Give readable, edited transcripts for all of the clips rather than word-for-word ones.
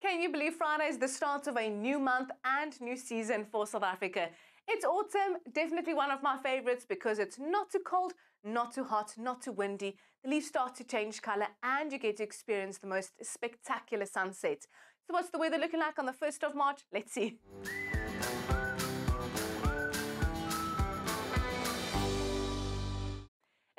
Can you believe Friday is the start of a new month and new season for South Africa? It's autumn, definitely one of my favorites because it's not too cold, not too hot, not too windy. The leaves start to change color and you get to experience the most spectacular sunset. So what's the weather looking like on the 1st of March? Let's see.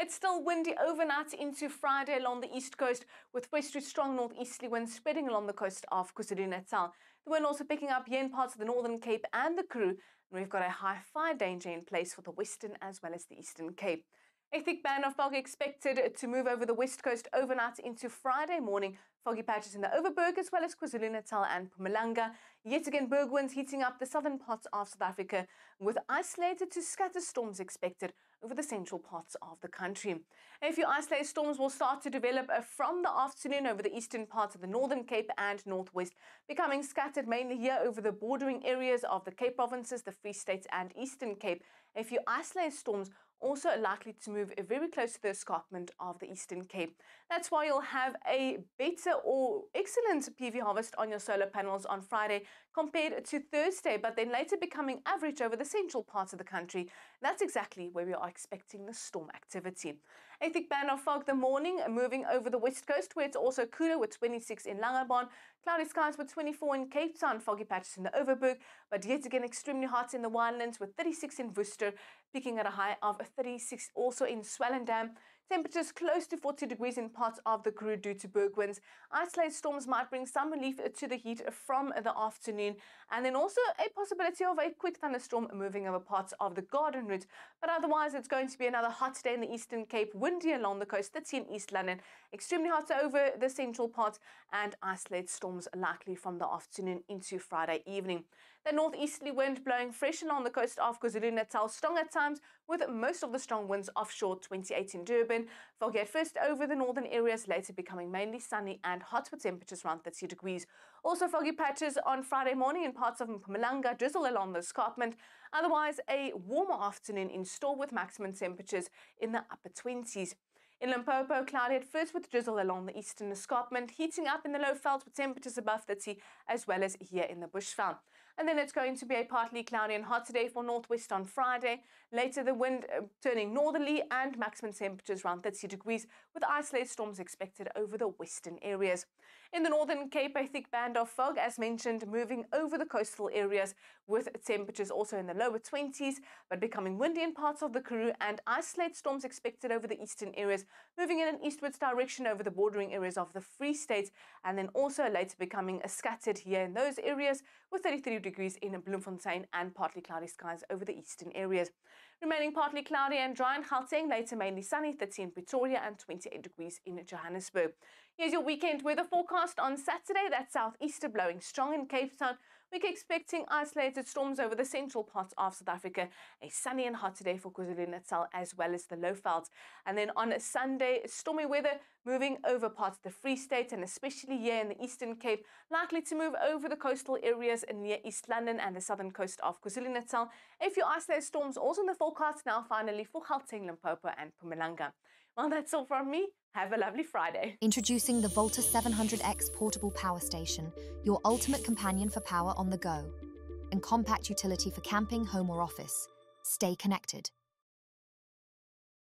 It's still windy overnight into Friday along the east coast with west to strong northeasterly winds spreading along the coast of KwaZulu-Natal. The wind also picking up here in parts of the Northern Cape and the Karoo, and we've got a high fire danger in place for the Western as well as the Eastern Cape. A thick band of fog expected to move over the west coast overnight into Friday morning. Foggy patches in the Overberg as well as KwaZulu-Natal and Mpumalanga. Yet again, berg winds heating up the southern parts of South Africa with isolated to scattered storms expected over the central parts of the country. A few isolated storms will start to develop from the afternoon over the eastern parts of the Northern Cape and Northwest, becoming scattered mainly here over the bordering areas of the Cape Provinces, the Free State and Eastern Cape. A few isolated storms also likely to move very close to the escarpment of the Eastern Cape. That's why you'll have a better or excellent PV harvest on your solar panels on Friday compared to Thursday, but then later becoming average over the central parts of the country. That's exactly where we are expecting the storm activity. A thick band of fog the morning moving over the west coast where it's also cooler with 26 in Langebaan, cloudy skies with 24 in Cape Town, foggy patches in the Overberg, but yet again extremely hot in the Winelands with 36 in Worcester, peaking at a high of 36 also in Swellendam. Temperatures close to 40 degrees in parts of the Karoo due to berg winds. Isolated storms might bring some relief to the heat from the afternoon, and then also a possibility of a quick thunderstorm moving over parts of the Garden Route. But otherwise, it's going to be another hot day in the Eastern Cape, windy along the coast, 30 in East London, extremely hot over the central parts, and isolated storms likely from the afternoon into Friday evening. The northeasterly wind blowing fresh along the coast of KwaZulu-Natal, strong at times with most of the strong winds offshore, 28 in Durban. Foggy at first over the northern areas, later becoming mainly sunny and hot with temperatures around 30 degrees. Also foggy patches on Friday morning in parts of Mpumalanga, drizzle along the escarpment. Otherwise, a warmer afternoon in store with maximum temperatures in the upper 20s. In Limpopo, cloudy at first with drizzle along the eastern escarpment, heating up in the low veldt with temperatures above 30, as well as here in the Bushveld. And then it's going to be a partly cloudy and hot today for northwest on Friday. Later, the wind turning northerly and maximum temperatures around 30 degrees with isolated storms expected over the western areas. In the Northern Cape, a thick band of fog, as mentioned, moving over the coastal areas with temperatures also in the lower 20s, but becoming windy in parts of the Karoo and isolated storms expected over the eastern areas, moving in an eastwards direction over the bordering areas of the Free State, and then also later becoming scattered here in those areas with 33 degrees in Bloemfontein and partly cloudy skies over the eastern areas. Remaining partly cloudy and dry in Gauteng, later mainly sunny, 30 in Pretoria and 28 degrees in Johannesburg. Here's your weekend weather forecast on Saturday. That's southeaster blowing strong in Cape Town. We're expecting isolated storms over the central parts of South Africa. A sunny and hot day for KwaZulu-Natal as well as the Lowvelds. And then on Sunday, stormy weather moving over parts of the Free State and especially here in the Eastern Cape, likely to move over the coastal areas near East London and the southern coast of KwaZulu-Natal. A few isolated storms also in the forecast now finally for Gauteng, Limpopo and Mpumalanga. Well, that's all from me. Have a lovely Friday. Introducing the Volta 700X portable power station, your ultimate companion for power on the go. And compact utility for camping, home or office. Stay connected.